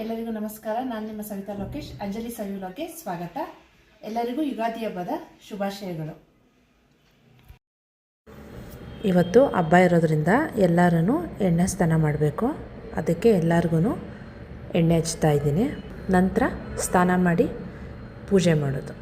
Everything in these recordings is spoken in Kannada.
ಎಲ್ಲರಿಗೂ ನಮಸ್ಕಾರ. ನಾನು ನಿಮ್ಮ ಸವಿತಾ ಲೋಕೇಶ್. ಅಂಜಲಿ ಸವಿಲೋಗೆ ಸ್ವಾಗತ. ಎಲ್ಲರಿಗೂ ಯುಗಾದಿ ಹಬ್ಬದ ಶುಭಾಶಯಗಳು. ಇವತ್ತು ಹಬ್ಬ ಇರೋದ್ರಿಂದ ಎಲ್ಲರೂ ಎಣ್ಣೆ ಸ್ನಾನ ಮಾಡಬೇಕು. ಅದಕ್ಕೆ ಎಲ್ಲರಿಗೂ ಎಣ್ಣೆ ಹಚ್ತಾ ಇದ್ದೀನಿ. ನಂತರ ಸ್ನಾನ ಮಾಡಿ ಪೂಜೆ ಮಾಡೋದು.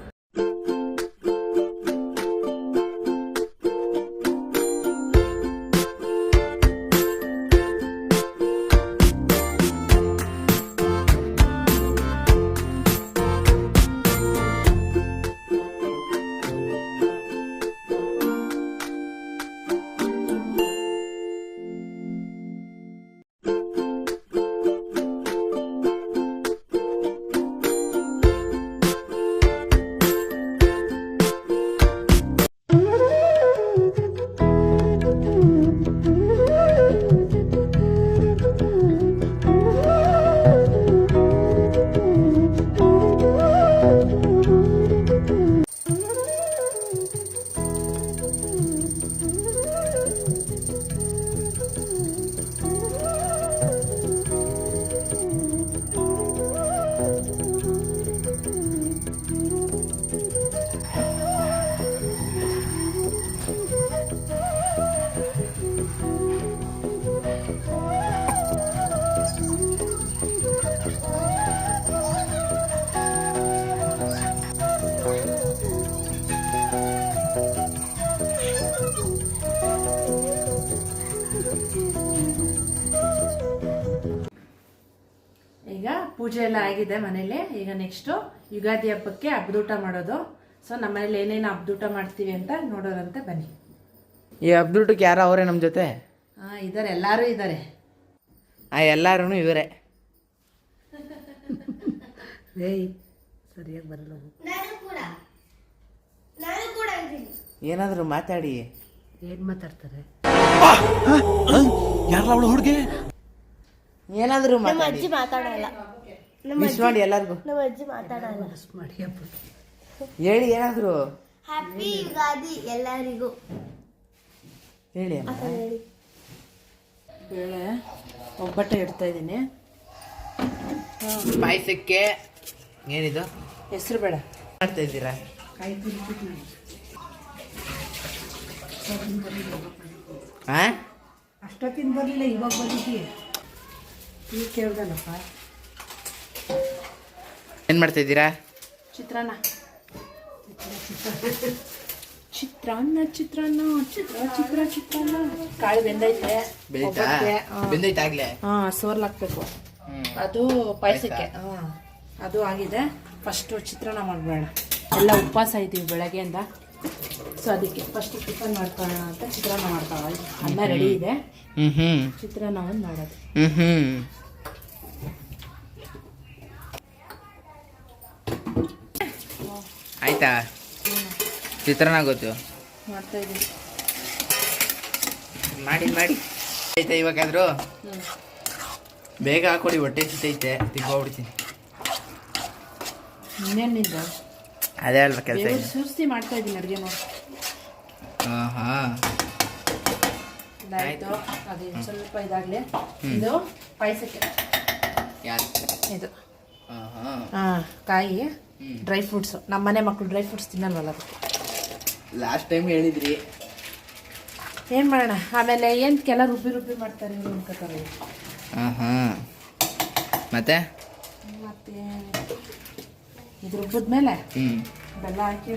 ಈಗ ಪೂಜೆ ಎಲ್ಲ ಆಗಿದೆ ಮನೇಲಿ. ಈಗ ನೆಕ್ಸ್ಟ್ ಯುಗಾದಿ ಹಬ್ಬಕ್ಕೆ ಹಬ್ಬದೂಟ ಮಾಡೋದು. ಸೊ ನಮ್ಮ ಮನೇಲಿ ಏನೇನು ಹಬ್ಬದೂಟ ಮಾಡ್ತೀವಿ ಅಂತ ನೋಡೋರಂತೆ ಬನ್ನಿ. ಈ ಹಬ್ಬದೂಟಕ್ಕೆ ಯಾರು ಅವರೇ ನಮ್ಮ ಜೊತೆ? ಇದ್ದಾರೆ, ಎಲ್ಲರೂ ಇದ್ದಾರೆ. ಎಲ್ಲರೂ ಇವರೇ. ಸರಿಯಾಗಿ ಬರಲ್ಲ. ಏನಾದರೂ ಮಾತಾಡಿ. ಏನ್ ಮಾತಾಡ್ತಾರೆ? ಹುಡುಗಿ ಏನಾದರೂ ಅಜ್ಜಿ ಮಾತಾಡಲ್ಲ. ಮಿಸ್ ಮಾಡಿ ಎಲ್ಲರಿಗೂ ನಮ್ಮ ಅಜ್ಜಿ ಮಾತಾಡಲ್ಲ. ಹೇಳಿ ಏನಾದರೂ. ಹ್ಯಾಪಿ ಯುಗಾದಿ ಎಲ್ಲರಿಗೂ ಹೇಳಿ. ಬೇಳೆ ಒಬ್ಬಟ್ಟೆ ಇಡ್ತಾ ಇದ್ದೀನಿ. ಪಾಯಸಕ್ಕೆ ಏನಿದು? ಹೆಸರು ಬೇಡ ಮಾಡ್ತಾ ಇದ್ದೀರಾ? ಅಷ್ಟೊತ್ತಿನ ಬರಲಿಲ್ಲ, ಇವಾಗ ಬಂದಿದ್ದೀವಿ. ಈಗ ಕೇಳ್ದಲ್ಲಪ್ಪ. ಏನು ಮಾಡ್ತಾ ಇದ್ದೀರಾ? ಚಿತ್ರಾನ್ನ ಚಿತ್ರಾನ್ನ ಚಿತ್ರಾನ್ನ ಚಿತ್ರಾನ್ನ. ಕಾಳು ಬೆಂದೈತೆ ಆಗ್ಲೇ. ಸೋರ್ಲ್ ಹಾಕ್ಬೇಕು. ಅದು ಪಾಯಸಕ್ಕೆ. ಅದು ಆಗಿದೆ. ಫಸ್ಟ್ ಚಿತ್ರಾನ್ನ ಮಾಡಬೇಡ. ಎಲ್ಲ ಉಪವಾಸ ಇದ್ದೀವಿ ಬೆಳಗ್ಗೆಯಿಂದ. ಸೊ ಅದಕ್ಕೆ ಫಸ್ಟ್ ಟಿಫನ್ ಮಾಡ್ಕೊಳ್ಳೋಣ ಅಂತ ಚಿತ್ರಾನ್ನ ಮಾಡ್ತಾವ. ಅನ್ನ ರೆಡಿ ಇದೆ. ಚಿತ್ರಾನ್ನ ಒಂದು ಮಾಡೋದು. ಆಯ್ತಾ? ಚಿತ್ರಾನ್ನ ಗೊತ್ತು, ಮಾಡ್ತಾ ಇದ್ದೀನಿ. ಮಾಡಿ ಆಯ್ತಾ? ಇವಾಗಾದ್ರು ಬೇಗ ಹಾಕೊಡಿ, ಹೊಟ್ಟೆ ಸಿತೈತೆ. ತಿನ್ಕೊಂಡ್ಬಿಡ್ತೀನಿ. ಇನ್ನೇನಿಂದ ಅದೇ ಅಲ್ವಾ ಕೆಲಸ. ಸುರ್ಸಿ ಮಾಡ್ತಾ ಇದ್ದೀನಿ ಅಡುಗೆ ನೋಡಿ. ಆಯ್ತು. ಅದು ಸ್ವಲ್ಪ ಇದಾಗಲಿ. ಇದು ಪಾಯಸಕ್ಕೆ ಇದು ಕಾಯಿ ಡ್ರೈ ಫ್ರೂಟ್ಸು. ನಮ್ಮ ಮನೆ ಮಕ್ಕಳು ಡ್ರೈ ಫ್ರೂಟ್ಸ್ ತಿನ್ನಲ್ವಲ್ಲ, ಅದಕ್ಕೆ. ಲಾಸ್ಟ್ ಟೈಮ್ ಹೇಳಿದ್ರಿ. ಏನು ಮಾಡೋಣ, ಆಮೇಲೆ ಏನಕ್ಕೆಲ್ಲ ರುಬ್ಬಿ ಮಾಡ್ತಾರೆ ಇವರು ಅನ್ಕೋತಾರೆ. ಮತ್ತೆ ಇದು ರುಬ್ಬಿದ್ಮೇಲೆ ಬೆಲ್ಲ ಹಾಕಿ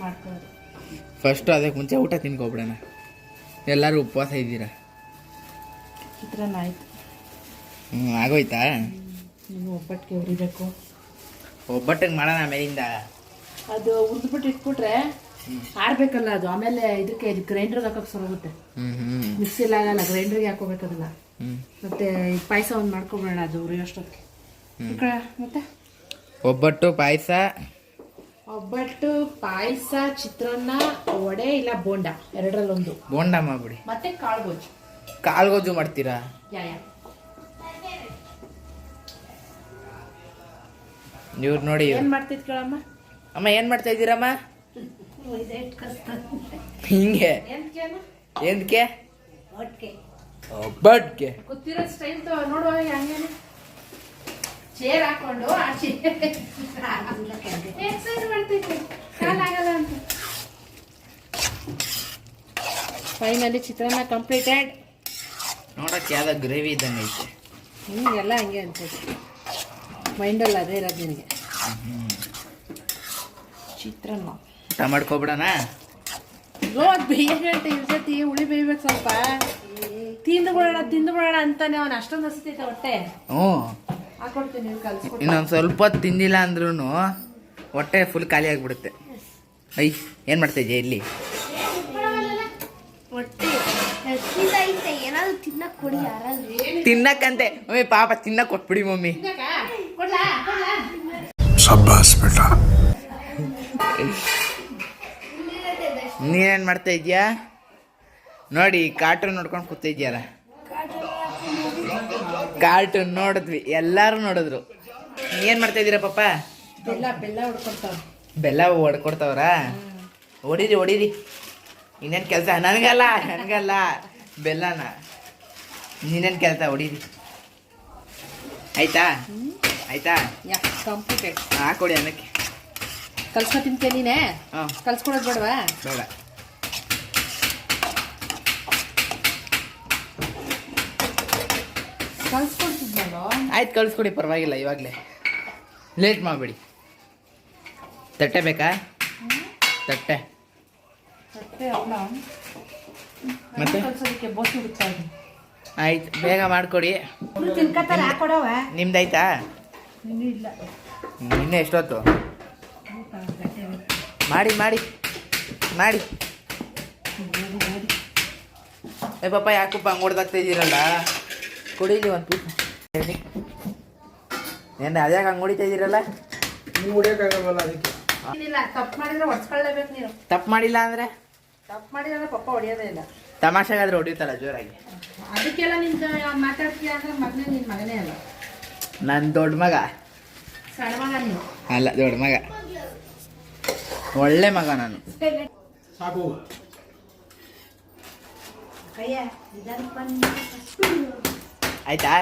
ಮಾಡ್ಕೊಳ್ಳೋದು. ಫಸ್ಟ್ ಅದಕ್ಕೆ ಮುಂಚೆ ಊಟ ತಿನ್ಕೊಬಿಡೋಣ. ಎಲ್ಲರೂ ಉಪವಾಸ ಇದ್ದೀರಾ? ಚಿತ್ರಾನ್ನ ಆಯ್ತು. ಆಗೋಯ್ತಾ? ನೀನು ಒಬ್ಬಟ್ಟಿಗೆ ಉರಿಬೇಕು. ಒಬ್ಬಟ್ಟಿಗೆ ಮಾಡೋಣ ಆಮೇಲಿಂದ. ಅದು ಉರಿದ್ಬಿಟ್ಟು ಇಟ್ಬಿಟ್ರೆ ಆಡ್ಬೇಕಲ್ಲ ಅದು. ಆಮೇಲೆ ಇದಕ್ಕೆ ಗ್ರೈಂಡ್ರಿಗೆ ಹಾಕೋಕೆ ಸರೋಗುತ್ತೆ. ಮಿಕ್ಸಿಲಿ ಆಗಲ್ಲ, ಗ್ರೈಂಡ್ರಿಗೆ ಹಾಕೋಬೇಕದಲ್ಲ. ಮತ್ತೆ ಪಾಯಸ ಒಂದು ಮಾಡ್ಕೊಬೇಡ, ಅದು ಉರಿಯೋಷ್ಟೊತ್ತಿಗೆ. ಮತ್ತೆ ಒಬ್ಬಟ್ಟು ಪಾಯಸ, ಚಿತ್ರಾನ್ನ, ವಡೆ ಇಲ್ಲ ಬೋಂಡ, ಎರಡರಲ್ಲೊಂದು. ಬೋಂಡ ಮಾಡ್ಬಿಡಿ. ಮತ್ತೆ ಕಾಳುಗೋಜು. ಕಾಳುಗೋಜು ಮಾಡ್ತೀರಾ? ಇವ್ರು ನೋಡಿ ಏನ್ ಮಾಡ್ತಿದ್ ಕೇಳಮ್ಮ. ಅಮ್ಮ ಏನ್ ಮಾಡ್ತಾ ಇದ್ದೀರಮ್ಮ? ಹಿಂಗೆ ಎಂದಕ್ಕೆ? ಒಬ್ಬಟ್ಟಿಗೆ ಗೊತ್ತಿರೋ ಸ್ಟೈಲ್ ನೋಡುವ. ಹಂಗೇನೆ ಚೇರ್ ಹಾಕೊಂಡು ಆಚೆ ಎಕ್ಸರ್ಸೈಸ್ ಮಾಡ್ತಿದ್ದೆ ಕಾಲಾಗಲ್ಲ ಅಂತ. ಫೈನಲಿ ಚಿತ್ರಾನ್ನ ಕಂಪ್ಲೀಟೆಡ್. ನೋಡಕ್ಕೆ ಯಾವ್ದೋ ಗ್ರೇವಿ ಇದ್ದಂಗೆ ಐತೆ. ಎಲ್ಲ ಹಂಗೆ ಅನ್ಸೋದು, ಮೈಂಡಲ್ಲಿ ಅದೇ ಇರೋದು ನಿನಗೆ. ಚಿತ್ರಾನ್ನ ಊಟ ಮಾಡ್ಕೊಬಿಡೋಣ. ಅದು ಬೇಯಗಂಟೆ ಇರ್ತೈತಿ, ಹುಳಿ ಬೇಯ್ಬೇಕು ಸ್ವಲ್ಪ. ತಿಂದು ಬಿಡೋಣ ಅಂತಾನೆ ಅವನು ಅಷ್ಟೊಂದು ಹಸಿತೈತೆ ಹೊಟ್ಟೆ. ಹ್ಞೂ ಹಾಕೊಡ್ತೀನಿ, ನೀವು ಕಲ್ಸ್ಕೊಡ್ತೀನಿ. ಇನ್ನೊಂದು ಸ್ವಲ್ಪ ಹೊತ್ತು ತಿಂದಿಲ್ಲ ಅಂದ್ರೂ ಹೊಟ್ಟೆ ಫುಲ್ ಖಾಲಿ ಆಗಿಬಿಡುತ್ತೆ. ಐ ಏನು ಮಾಡ್ತಾ ಇದೆಯಾ ಇಲ್ಲಿ? ಹೊಟ್ಟೆ ಹಸಿದೈತೆ, ಏನಾದ್ರು ತಿನ್ನಕ್ ಕೊಡಿ ಯಾರಾದ್ರು. ತಿನ್ನಕ್ಕಂತೆ ಮಮ್ಮಿ, ಪಾಪ ತಿನ್ನಕ್ಕೆ ಕೊಟ್ಬಿಡಿ ಮಮ್ಮಿ. ಕೊಡ್ಲಾ? ಶಬ್ಬಾಸ್ ಬೇಟ. ನೀನೇನು ಮಾಡ್ತಾ ಇದೀಯಾ? ನೋಡಿ ಕಾರ್ಟೂನ್ ನೋಡ್ಕೊಂಡು ಕೂತಿದ್ಯಾರ. ಕಾರ್ಟೂನ್ ನೋಡಿದ್ವಿ, ಎಲ್ಲರೂ ನೋಡಿದ್ರು. ಏನು ಮಾಡ್ತಾ ಇದ್ದೀರಾ ಪಾಪ? ಬೆಲ್ಲ ಹೊಡ್ಕೊಡ್ತಾವ. ಬೆಲ್ಲ ಹೊಡ್ಕೊಡ್ತಾವ್ರಾ? ಹೊಡೀರಿ. ಇನ್ನೇನು ಕೆಲಸ? ನನಗಲ್ಲ ಬೆಲ್ಲನ. ನೀನೇನು ಕೆಲಸ? ಹೊಡೀರಿ. ಆಯ್ತಾ? ಕಂಪ್ಲೀಟೆಡ್. ಹಾಕೊಡಿ ಅನ್ನಕ್ಕೆ. ಕಲ್ಸ್ಕೊ ತಿಂತೆ ನೀನೇ? ಹಾಂ, ಕಲ್ಸ್ಕೊಡೋದು ಬೇಡವಾ? ಬೇಡ. ಕಲ್ಸ್ಕೊಡ್ತಿದ್ನಲ್ಲೋ. ಆಯ್ತು, ಕಳಿಸ್ಕೊಡಿ, ಪರವಾಗಿಲ್ಲ. ಇವಾಗಲೇ ಲೇಟ್ ಮಾಡಬೇಡಿ. ತಟ್ಟೆ ಬೇಕಾ? ತಟ್ಟೆ ಅವಳ ಮತ್ತೆ ಕಲ್ಸೋದಕ್ಕೆ ಬೋಸಿ ಹುಡುಕ್ತಾ ಇದ್ದೀನಿ. ಆಯ್ತು, ಬೇಗ ಮಾಡಿಕೊಡಿ. ತಿನ್ಕತ್ತಾರೆ, ಹಾಕೊಡವ. ನಿಮ್ದಾಯ್ತಾ? ಇನ್ನೂ ಇಲ್ಲ. ಇನ್ನೂ ಎಷ್ಟೊತ್ತು? ಮಾಡಿ ಏ ಪಾಪ, ಯಾಕಪ್ಪ ಹಂಗೆ ಹೊಡೆದಾಗ್ತಾ ಇದ್ದೀರಲ್ಲ? ಕೊಡಿಲಿ ಒಂದು ಪೀಸ್. ಏನು ಅದ್ಯಾಕೆ ಹಂಗೆ ಹೊಡಿತಾ ಇದ್ದೀರಲ್ಲ? ನೀವು ಹೊಡಿಯೋಕ್ಕಾಗಲ್ವಲ್ಲ ಅದಕ್ಕೆ. ಏನಿಲ್ಲ, ತಪ್ಪು ಮಾಡಿದ್ರೆ ಹೊಡ್ಸ್ಕೊಳ್ಳೇಬೇಕು ನೀನು. ತಪ್ಪು ಮಾಡಿಲ್ಲ ಅಂದರೆ? ತಪ್ಪು ಮಾಡಿದ್ರೆ ಪಪ್ಪ ಹೊಡಿಯೋದೇ ಇಲ್ಲ. ತಮಾಷೆಗಾದ್ರೆ ಹೊಡಿಯುತ್ತಲ್ಲ ಜೋರಾಗಿ. ಅದಕ್ಕೆಲ್ಲ ನಿಂತ ಮಾತಾಡ್ತೀಯ ಅಂದ್ರೆ ಮೊದಲೇ ನಿನ್ನ ಮಗನೇ ಅಲ್ಲ. ನನ್ನ ದೊಡ್ಡ ಮಗ ಸಣ್ಣ ಮಗ ನೀನು. ಅಲ್ಲ, ದೊಡ್ಡ ಮಗ. ಒಳ್ಳೆ ಮಗ ನಾನು. ಸಾಕು. ಆಯ್ತಾ?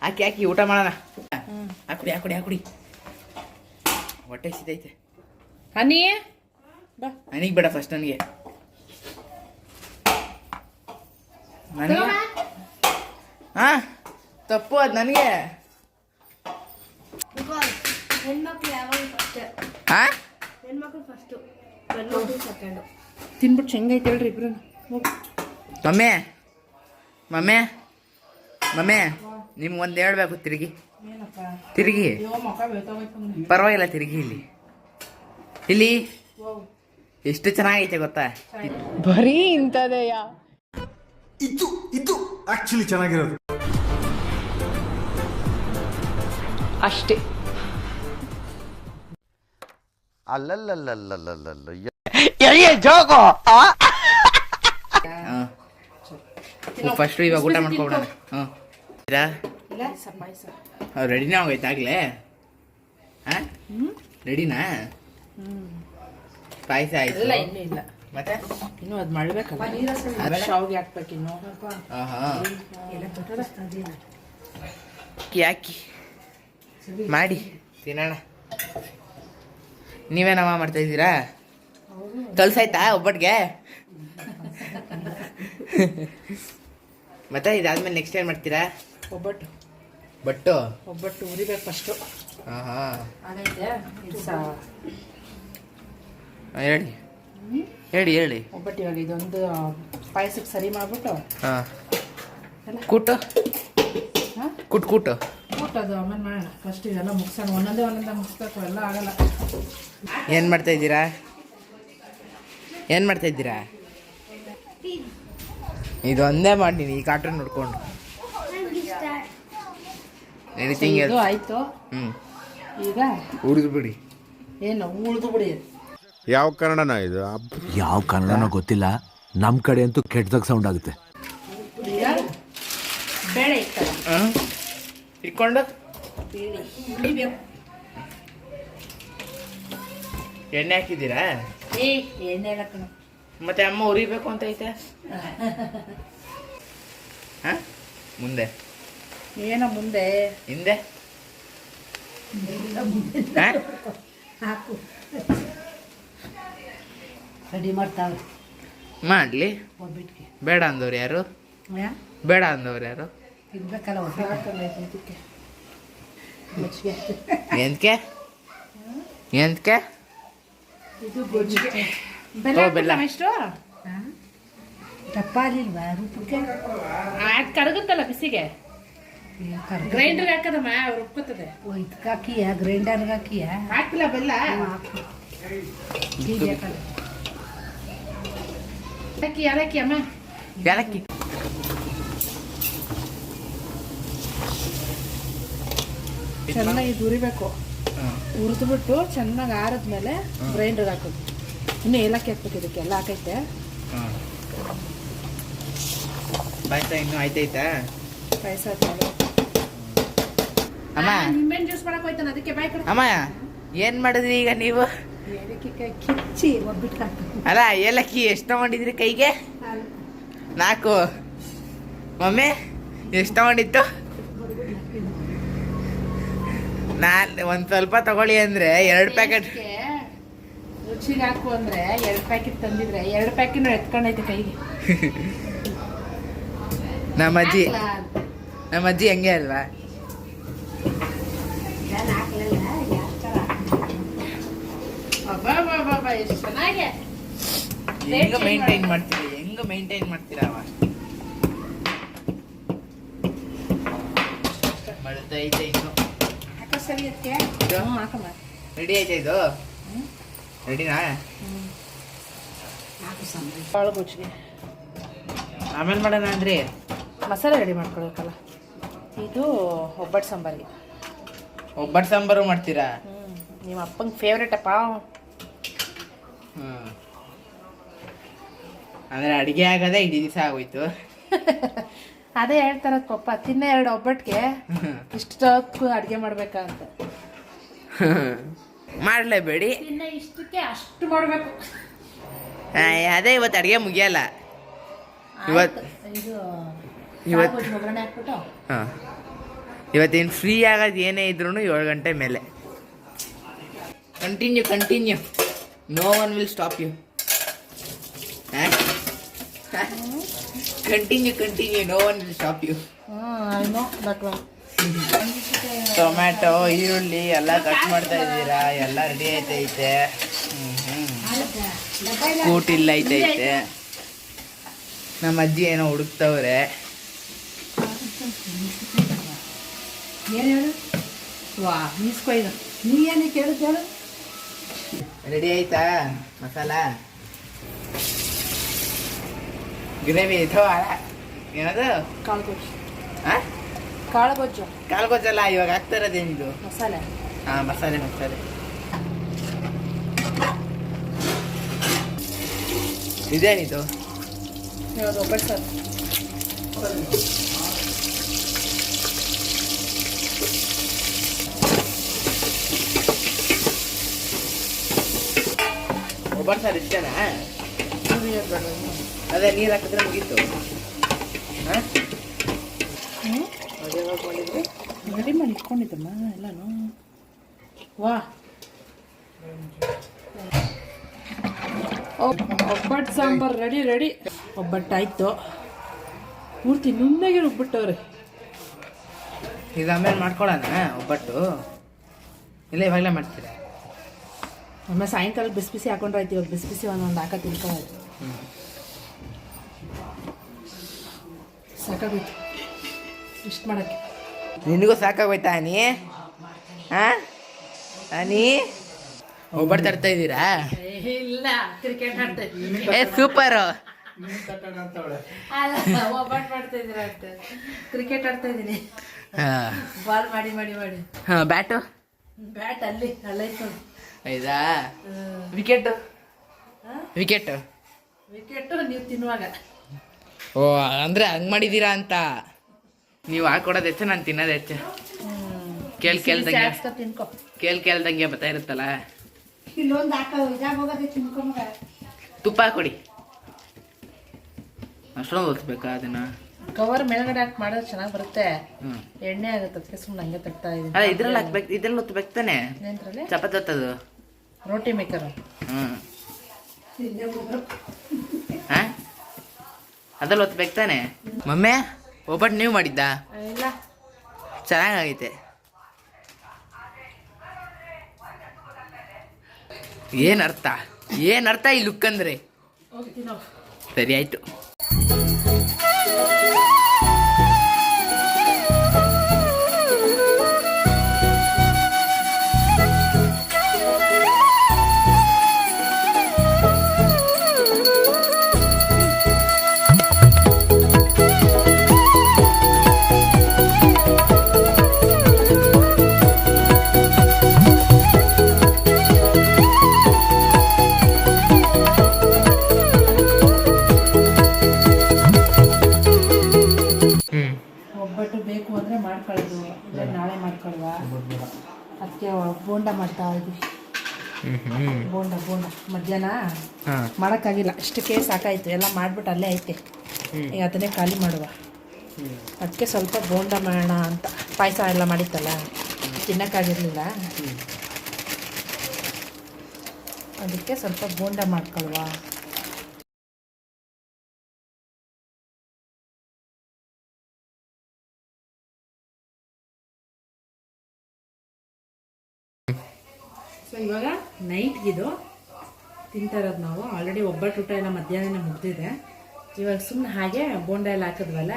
ಹಾಕಿ ಊಟ ಮಾಡೋಣ. ಹಾಕುಡಿ. ಹೊಟ್ಟೆ ಸಿದೈತೆ. ಹನಿ ಬಾ. ನನಗೆ ಬೇಡ, ಫಸ್ಟ್ ನನಗೆ. ಹಾಂ, ತಪ್ಪು ಅದು ನನಗೆ. ಹೆಣ್ಮಕ್ಳು ಯಾವಾಗ ಫಸ್ಟ್? ಹಾಂ, ಹೆಣ್ಮಕ್ಳು ಫಸ್ಟು, ಗಂಡ್ಮಕ್ಳು ಸೆಕೆಂಡು. ತಿನ್ಬಿಟ್ಟು ಹೆಂಗೈತೆ ಹೇಳ್ರಿ ಇಬ್ರು. ಮಮ್ಮೆ ನಿಮ್ಗೆ ಒಂದು ಹೇಳ್ಬೇಕು. ತಿರುಗಿ ಮಕ್ಕ ಬೇತೋಗೋಯ್ತು. ಪರವಾಗಿಲ್ಲ, ತಿರುಗಿ ಇಲ್ಲಿ ಎಷ್ಟು ಚೆನ್ನಾಗೈತೆ ಗೊತ್ತಾ? ಬರೀ ಇಂಥದೆಯಾ? ಇದು ಆಕ್ಚುಲಿ ಚೆನ್ನಾಗಿರೋದು. ಅಷ್ಟೇ. ಫಸ್ಟ್ ಇವಾಗ ಊಟ ಮಾಡ್ಕೊಬಿಡೋಣ. ಹಾಂ, ಇಲ್ಲ ಪಾಯಸ ರೆಡಿನೇ ಆಗೋಯ್ತು ಆಗಲೇ? ಹಾಂ, ರೆಡಿನಾ? ಪಾಯಸ ಆಯ್ತು. ಇಲ್ಲ, ಇನ್ನೂ ಇಲ್ಲ. ಮತ್ತೆ ಇನ್ನೂ ಅದು ಮಾಡಬೇಕಲ್ಲ, ಶಾವಿಗೆ ಹಾಕ್ಬೇಕು ಇನ್ನು. ಹಾಕಿ ಮಾಡಿ ತಿನ್ನೋಣ. ನೀವೇನಮ್ಮ ಮಾಡ್ತಾ ಇದ್ದೀರಾ? ಕಲ್ಸಾಯ್ತಾ ಒಬ್ಬಟ್ಟಿಗೆ? ಮತ್ತೆ ಇದಾದ್ಮೇಲೆ ನೆಕ್ಸ್ಟ್ ಏನು ಮಾಡ್ತೀರಾ? ಒಬ್ಬಟ್ಟು ಉರಿಬೇಕು ಫಸ್ಟು. ಆಗೈತೆ ಹೇಳಿ. ಒಬ್ಬಟ್ಟು ಇವಾಗ ಇದೊಂದು ಪಾಯಸಕ್ಕೆ ಸರಿ ಮಾಡ್ಬಿಟ್ಟು ಕೂಟು ಅದು ಆಮೇಲೆ ಮಾಡೋಣ. ಫಸ್ಟ್ ಇವೆಲ್ಲ ಮುಗಿಸೋಣ, ಒಂದೊಂದೇ ಮುಗಿಸ್ಬೇಕು, ಎಲ್ಲ ಆಗಲ್ಲ. ಏನು ಮಾಡ್ತಾ ಇದ್ದೀರಾ? ಇದೊಂದೇ ಮಾಡ್ತೀನಿ, ಈ ಕಾರ್ಟೂನ್ ನೋಡ್ಕೊಂಡು. ಇದು ಆಯ್ತು. ಈಗ ಉಳಿದು ಬಿಡಿ. ಏನು ಉಳಿದು ಬಿಡಿ? ಯಾವ ಕನ್ನಡನ ಇದು? ಯಾವ ಕನ್ನಡನೋ ಗೊತ್ತಿಲ್ಲ, ನಮ್ಮ ಕಡೆ ಅಂತೂ ಕೆಟ್ಟದಾಗ ಸೌಂಡ್ ಆಗುತ್ತೆ. ಈಗ ಬೇಳೆ ಇಕ್ಕಲ್ಲ, ಇಟ್ಕೊಂಡು ಬೇಳೆ ಎಣ್ಣೆ ಹಾಕಿದ್ದೀರಾ? ಎಣ್ಣೆ ಹಾಕೋಣ. ಮತ್ತೆ ಅಮ್ಮ ಉರಿಬೇಕು ಅಂತ ಐತೆ. ಮುಂದೆ ಏನೋ ಮುಂದೆ ಹಿಂದೆ ಹಾಕು ರೆಡಿ ಮಾಡ್ತಾವೆ ಮಾಡ್ಲಿ. ಒಬ್ಬಿಟ್ಟಿಗೆ ಬೇಡ ಅಂದವ್ರು ಯಾರು? ಬೇಡ ಅಂದವ್ರು ಯಾರು? ಇರ್ಬೇಕಲ್ಲ ಒಬ್ಬಕ್ಕೆ ಮಜ್ಜಿಗೆ ಎಂತಕ್ಕೆ ಎಂತಕ್ಕೆ? ಇದು ಗೊಜ್ಜಿಗೆ ಓ, ಬೆಲ್ಲ. ಎಷ್ಟು ದಪ್ಪ ಆಗಿಲ್ವಾ ರೂಪಕ್ಕೆ ಕರಗುತ್ತಲ್ಲ ಬಿಸಿಗೆ ಗ್ರೈಂಡರ್ ಹಾಕದಮ್ಮ ರುಬ್ಕೋತದೆ. ಇದಕ್ಕೆ ಹಾಕಿಯ ಗ್ರೈಂಡರ್ಗೆ ಹಾಕಿಯ ಹಾಕಿಲ್ಲ ಬೆಲ್ಲ ಯಾಲಕ್ಕಿ ಯಾಲಕ್ಕಿ ಅಮ್ಮ ಯಾಲಕ್ಕಿ. ಚೆನ್ನಾಗಿ ಹುರಿಬೇಕು. ಹುರಿದ್ಬಿಟ್ಟು ಚೆನ್ನಾಗಿ ಆರಿದ್ಮೇಲೆ ಗ್ರೈಂಡರ್ಗೆ ಹಾಕೋದು. ಇನ್ನು ಏಲಕ್ಕಿ ಹಾಕ್ಬೇಕು. ಇದಕ್ಕೆ ಎಲ್ಲ ಹಾಕೈತೆ. ಪಾಯಸ ಇನ್ನೂ ಆಯ್ತೈತಾ? ಪಾಯಸ ಅಮ್ಮ ನಿಂಬೆಹಣ್ಣು ಜ್ಯೂಸ್ ಮಾಡಕ್ ಹೋಯ್ತಾನ ಅದಕ್ಕೆ ಬಾಯ್ ಕಡೆ. ಅಮ್ಮ ಏನ್ ಮಾಡಿದ್ರಿ ಈಗ ನೀವು? ಏಲಕ್ಕಿ ಕಿಚ್ಚಿ ಒಬ್ಬಿಟ್ಟು ಹಾಕ್ಬೇಕು. ಅಲ್ಲ ಏಲಕ್ಕಿ ಎಷ್ಟು ತಗೊಂಡಿದ್ರಿ ಕೈಗೆ? 4. ಮಮ್ಮಿ ಎಷ್ಟು ತಗೊಂಡಿತ್ತು? ಒಂದ್ ಸ್ವಲ್ಪ ತಗೊಳ್ಳಿ ಅಂದ್ರೆ 2 ಪ್ಯಾಕೆಟ್. ರುಚಿಗೆ ಹಾಕು ಅಂದ್ರೆ 2 ಪ್ಯಾಕೆಟ್ ತಂದಿದ್ರೆ 2 ಪ್ಯಾಕೆಟ್ ಎತ್ಕೊಂಡೈತೆ ಕೈಗೆ. ನಮ್ಮ ಅಜ್ಜಿ ಹಂಗೆ ಅಲ್ವಾ? ಎಷ್ಟು ಚೆನ್ನಾಗಿ ಹೆಂಗ ಮೇಂಟೈನ್ ಮಾಡ್ತೀರಾ ಅವ? ಮಳ್ತೈತೆ ಇನ್ನು. ಸರಿ ಅದಕ್ಕೆ ಹಾಕಮ್ಮ. ರೆಡಿ ಆಯ್ತಾ ಇದು? ರೆಡಿನಾ? ಕಾಳು ಗೊಜ್ಜಿಗೆ ಆಮೇಲೆ ಮಾಡೋಣ ಅಂದ್ರಿ? ಮಸಾಲೆ ರೆಡಿ ಮಾಡ್ಕೊಳ್ಬೇಕಲ್ಲ. ಇದು ಒಬ್ಬಟ್ಟು ಸಾಂಬಾರಿಗೆ. ಒಬ್ಬಟ್ಟು ಸಾಂಬಾರು ಮಾಡ್ತೀರಾ? ನಿಮ್ಮ ಅಪ್ಪಂಗೆ ಫೇವ್ರೇಟ್ ಅಪ್ಪ. ಅಂದ್ರೆ ಅಡಿಗೆ ಆಗದೆ ಇಡೀ ದಿವಸ ಆಗೋಯ್ತು. ಅದೇ ಹೇಳ್ತಾರದ್ ಪಪ್ಪ, ತಿನ್ನ 2 ಒಬ್ಬಟ್ಟಿಗೆ ಇಷ್ಟೊತ್ತು ಅಡುಗೆ ಮಾಡ್ಬೇಕಂತ. ಮಾಡ್ಲೇಬೇಡಿ. ತಿನ್ನ ಇಷ್ಟಕ್ಕೆ ಅಷ್ಟು ಮಾಡಬೇಕು. ಅದೇ ಇವತ್ತು ಅಡಿಗೆ ಮುಗಿಯಲ್ಲ. ಇವತ್ತು ಒಗ್ಗರಣೆ ಹಾಕ್ಬಿಟ್ಟು ಇವತ್ತೇನು ಫ್ರೀ ಆಗೋದು ಏನೇ ಇದ್ರು 7 ಗಂಟೆ ಮೇಲೆ. Continue. No one will stop you. Continue. No one will stop you. I know that one. Tomato, ಈರುಳ್ಳಿ ಎಲ್ಲ ಕಟ್ ಮಾಡ್ತಾ ಇದ್ದೀರಾ? ಎಲ್ಲ ರೆಡಿ ಆಯ್ತೈತೆ. ಕೂಟಿಲ್ಲ ಐತೈತೆ. ನಮ್ಮ ಅಜ್ಜಿ ಏನೋ ಹುಡುಕ್ತವ್ರೆ. ಏನು ಹೇಳು ವಾ ಮೀಸ್ಕೊ ಈಗ. ನೀ ಏನು ಕೇಳಿದ್ ಹೇಳು. ರೆಡಿ ಆಯ್ತಾ ಮಸಾಲ? ಗ್ರೇವಿ ಅಥವಾ ಏನದು? ಕಾಳು ಗೊಜ್ಜು. ಹಾಂ, ಕಾಳು ಗೊಜ್ಜು. ಕಾಲು ಗೊಜ್ಜಲ್ಲ, ಇವಾಗ ಆಗ್ತಾ ಇರೋದೇನಿದು? ಮಸಾಲೆ. ಹಾಂ, ಮಸಾಲೆ. ಇದೇನಿದು? ಇವಾಗ ಒಬ್ಬಟ್ಟು ಸಾರು. ಒಬ್ಬಟ್ಟು ಸಾರು ಇಷ್ಟೇನಾ? ಅದೇ ನೀರು ಹಾಕಿದ್ರೆ ಮುಗೀತು. ಹಾಂ, ರೆಡಿ ಮಾಡಿ ಇಟ್ಕೊಂಡಿದ್ದಮ್ಮ ಎಲ್ಲಾನು. ವಾ ಒಬ್ಬಟ್ಟು ಸಾಂಬಾರು ರೆಡಿ. ಒಬ್ಬಟ್ಟಾಯ್ತು. ಪೂರ್ತಿ ನುಣ್ಣಗೆ ರುಬ್ಬಿಟ್ಟವ್ರೆ. ಈಗ ಆಮೇಲೆ ಮಾಡ್ಕೊಳ್ಳೋಣ ಒಬ್ಬಟ್ಟು? ಇಲ್ಲ ಇವಾಗಲೇ ಮಾಡ್ತೀರಾ? ಆಮೇಲೆ ಸಾಯಂಕಾಲ ಬಿಸಿ ಹಾಕೊಂಡ್ರೆ ಆಯ್ತು. ಇವಾಗ ಬಿಸಿ ಒಂದೊಂದು ಹಾಕ ತಿನ್ಕೊಳ್ಳೋದು. ಸಾಕಾಗೋಯ್ತು ಇಷ್ಟು ಮಾಡೋಕ್ಕೆ. ನಿನಗೂ ಸಾಕಾಗೋಯ್ತಾ ಅನಿ? ಅನಿ ಒಬ್ಬಟ್ಟು ತರ್ತಾ ಇದ್ದೀರಾ? ಇಲ್ಲ, ಕ್ರಿಕೆಟ್ ಆಡ್ತಾ ಇದ್ದೀನಿ. ಸೂಪರು. ಒಬ್ಬಟ್ಟು ಮಾಡ್ತಾ ಇದ್ದೀರಾ ಅಂತ. ಕ್ರಿಕೆಟ್ ಆಡ್ತಾ ಇದ್ದೀನಿ. ಹಾಂ, ಬಾಲ್ ಮಾಡಿ ಬ್ಯಾಟು ಬ್ಯಾಟ್ ಅಲ್ಲಿ ಅಲ್ಲೈತು. ಹೌದಾ? ವಿಕೆಟು ವಿಕೆಟ್ ನೀವು ತಿನ್ನುವಾಗ. ಓ, ಅಂದ್ರೆ ಹಂಗೆ ಮಾಡಿದ್ದೀರಾ ಅಂತ. ನೀವು ಹಾಕೊಡೋದು ಹೆಚ್ಚು, ನಾನು ತಿನ್ನೋದು ಹೆಚ್ಚು. ಕೇಳ್ದಂಗೆ ಬರ್ತಾ ಇರುತ್ತಲ್ಲ. ಇಲ್ಲೊಂದು ಹಾಕ ಇದಾಗೋಗದೆ ತಿನ್ಕೊಂಬ. ತುಪ್ಪ ಕೊಡಿ. ಅಷ್ಟೊಂದು ಓದಿಸ್ಬೇಕಾ ಅದನ್ನ? ಕವರ್ ಮೇಲ್ಗಡೆ ಹಾಕಿ ಮಾಡಿದ್ರೆ ಚೆನ್ನಾಗಿ ಬರುತ್ತೆ. ಎಣ್ಣೆ ಆಗುತ್ತೆ, ಅದಕ್ಕೆ ಸುಮ್ಮನೆ ಹಂಗೆ ತಗ್ತಾ ಇದೀನಿ. ಅಲ್ಲ ಇದ್ರಲ್ಲಿ ಹಾಕ್ಬೇಕು, ಇದ್ರಲ್ಲಿ ಒತ್ತಬೇಕು ತಾನೆ ಏನಂದ್ರಲ್ಲಿ? ಚಪಾತಿ ಒತ್ತದು. ರೋಟಿ ಮೇಕರ್. ಅದ್ರಲ್ಲಿ ಒತ್ತಬೇಕು ತಾನೆ. ಮಮ್ಮಿ ಒಬ್ಬಟ್ಟು ನೀವು ಮಾಡಿದ್ದ? ಇಲ್ಲ, ಚೆನ್ನಾಗೈತೆ. ಏನರ್ಥ ಈ ಲುಕ್ ಅಂದ್ರೆ? ಸರಿ ಆಯ್ತು. ಒಬ್ಬಟ್ಟು ಬೇಕು ಅಂದರೆ ಮಾಡ್ಕೊಳ್ಳೋದು, ಇಲ್ಲ ನಾಳೆ ಮಾಡ್ಕೊಳ್ಳುವ. ಅದಕ್ಕೆ ಬೋಂಡ ಮಾಡ್ತಾ ಇದ್ವಿ. ಬೋಂಡ ಮಧ್ಯಾಹ್ನ ಮಾಡೋಕ್ಕಾಗಿಲ್ಲ, ಇಷ್ಟಕ್ಕೆ ಸಾಕಾಯಿತು. ಎಲ್ಲ ಮಾಡಿಬಿಟ್ಟು ಅಲ್ಲೇ ಐತೆ, ಈಗ ಅದನ್ನೇ ಖಾಲಿ ಮಾಡುವ. ಅದಕ್ಕೆ ಸ್ವಲ್ಪ ಬೋಂಡ ಮಾಡೋಣ ಅಂತ. ಪಾಯಸ ಎಲ್ಲ ಮಾಡಿತ್ತಲ್ಲ, ತಿನ್ನೋಕ್ಕಾಗಿರಲಿಲ್ಲ, ಅದಕ್ಕೆ ಸ್ವಲ್ಪ ಬೋಂಡ ಮಾಡ್ಕೊಳ್ವ. ಸೊ ಇವಾಗ ನೈಟ್ಗಿದು ತಿಂತಾ ಇರೋದು ನಾವು. ಆಲ್ರೆಡಿ ಒಬ್ಬಟ್ಟು ಊಟ ಎಲ್ಲ ಮಧ್ಯಾಹ್ನ ಮುಗ್ದಿದೆ. ಇವಾಗ ಸುಮ್ಮನೆ ಹಾಗೆ ಬೋಂಡ ಎಲ್ಲ ಹಾಕಿದ್ವಲ್ಲ,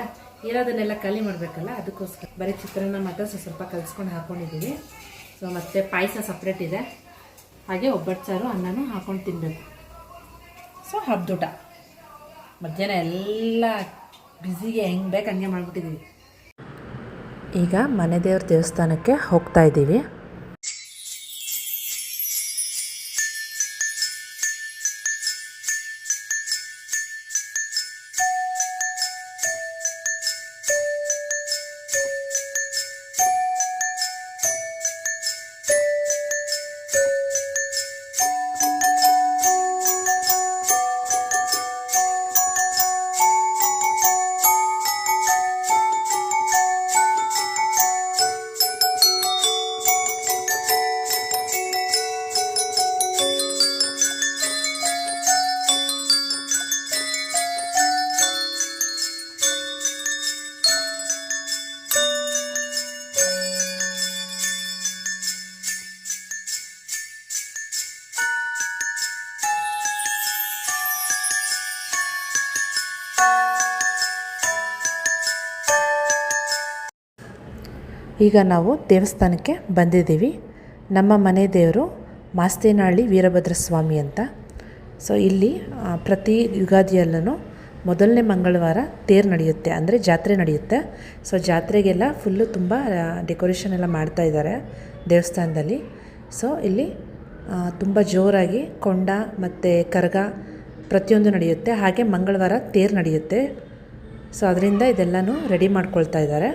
ಇರೋದನ್ನೆಲ್ಲ ಖಾಲಿ ಮಾಡಬೇಕಲ್ಲ, ಅದಕ್ಕೋಸ್ಕರ ಬರೀ ಚಿತ್ರಾನ್ನ ಮಾತ್ರ ಸ್ವಲ್ಪ ಕಲಿಸ್ಕೊಂಡು ಹಾಕ್ಕೊಂಡಿದ್ದೀವಿ. ಸೊ ಮತ್ತು ಪಾಯಸ ಸಪ್ರೇಟ್ ಇದೆ, ಹಾಗೆ ಒಬ್ಬಟ್ಟು ಸಾರು ಅನ್ನನೂ ಹಾಕ್ಕೊಂಡು ತಿನ್ನಬೇಕು. ಸೊ ಹಬ್ಬದೂಟ ಮಧ್ಯಾಹ್ನ ಎಲ್ಲ ಬ್ಯುಸಿಗೆ ಹೆಂಗೆ ಬೇಕು ಹಂಗೆ ಮಾಡಿಬಿಟ್ಟಿದ್ದೀವಿ. ಈಗ ಮನೆ ದೇವ್ರ ದೇವಸ್ಥಾನಕ್ಕೆ ಹೋಗ್ತಾ ಇದ್ದೀವಿ. ಈಗ ನಾವು ದೇವಸ್ಥಾನಕ್ಕೆ ಬಂದಿದ್ದೀವಿ. ನಮ್ಮ ಮನೆ ದೇವರು ಮಾಸ್ತೇನಹಳ್ಳಿ ವೀರಭದ್ರ ಸ್ವಾಮಿ ಅಂತ. ಸೊ ಇಲ್ಲಿ ಪ್ರತಿ ಯುಗಾದಿಯಲ್ಲೂ ಮೊದಲನೇ ಮಂಗಳವಾರ ತೇರು ನಡೆಯುತ್ತೆ, ಅಂದರೆ ಜಾತ್ರೆ ನಡೆಯುತ್ತೆ. ಸೊ ಜಾತ್ರೆಗೆಲ್ಲ ಫುಲ್ಲು ತುಂಬ ಡೆಕೋರೇಷನ್ ಎಲ್ಲ ಮಾಡ್ತಾಯಿದ್ದಾರೆ ದೇವಸ್ಥಾನದಲ್ಲಿ. ಸೊ ಇಲ್ಲಿ ತುಂಬ ಜೋರಾಗಿ ಕೊಂಡ ಮತ್ತು ಕರಗ ಪ್ರತಿಯೊಂದು ನಡೆಯುತ್ತೆ. ಹಾಗೆ ಮಂಗಳವಾರ ತೇರು ನಡೆಯುತ್ತೆ. ಸೊ ಅದರಿಂದ ಇದೆಲ್ಲನೂ ರೆಡಿ ಮಾಡ್ಕೊಳ್ತಾ ಇದ್ದಾರೆ.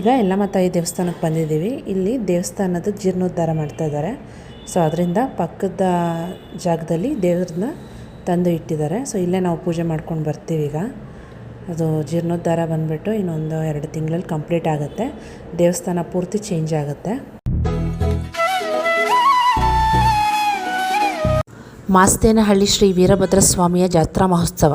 ಈಗ ಯಲ್ಲಮ್ಮ ತಾಯಿ ದೇವಸ್ಥಾನಕ್ಕೆ ಬಂದಿದ್ದೀವಿ. ಇಲ್ಲಿ ದೇವಸ್ಥಾನದ ಜೀರ್ಣೋದ್ಧಾರ ಮಾಡ್ತಾ ಇದ್ದಾರೆ. ಸೊ ಅದರಿಂದ ಪಕ್ಕದ ಜಾಗದಲ್ಲಿ ದೇವ್ರನ್ನ ತಂದು ಇಟ್ಟಿದ್ದಾರೆ. ಸೊ ಇಲ್ಲೇ ನಾವು ಪೂಜೆ ಮಾಡ್ಕೊಂಡು ಬರ್ತೀವಿ. ಈಗ ಅದು ಜೀರ್ಣೋದ್ಧಾರ ಬಂದುಬಿಟ್ಟು ಇನ್ನೊಂದು 2 ತಿಂಗಳಲ್ಲಿ ಕಂಪ್ಲೀಟ್ ಆಗುತ್ತೆ. ದೇವಸ್ಥಾನ ಪೂರ್ತಿ ಚೇಂಜ್ ಆಗುತ್ತೆ. ಮಾಸ್ತೇನಹಳ್ಳಿ ಶ್ರೀ ವೀರಭದ್ರ ಸ್ವಾಮಿಯ ಜಾತ್ರಾ ಮಹೋತ್ಸವ.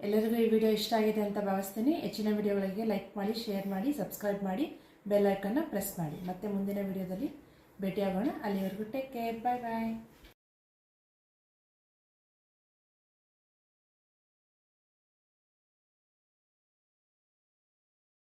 ಎಲ್ಲರಿಗೂ ಈ ವಿಡಿಯೋ ಇಷ್ಟ ಆಗಿದೆ ಅಂತ ಭಾವಿಸ್ತೀನಿ. ಹೆಚ್ಚಿನ ವಿಡಿಯೋಗಳಿಗೆ ಲೈಕ್ ಮಾಡಿ, ಶೇರ್ ಮಾಡಿ, ಸಬ್ಸ್ಕ್ರೈಬ್ ಮಾಡಿ, ಬೆಲ್ ಐಕನ್ನ ಪ್ರೆಸ್ ಮಾಡಿ. ಮತ್ತೆ ಮುಂದಿನ ವಿಡಿಯೋದಲ್ಲಿ ಭೇಟಿಯಾಗೋಣ. ಅಲ್ಲಿವರೆಗೂ ಟೇಕ್ ಕೇರ್. ಬಾಯ್ ಬಾಯ್.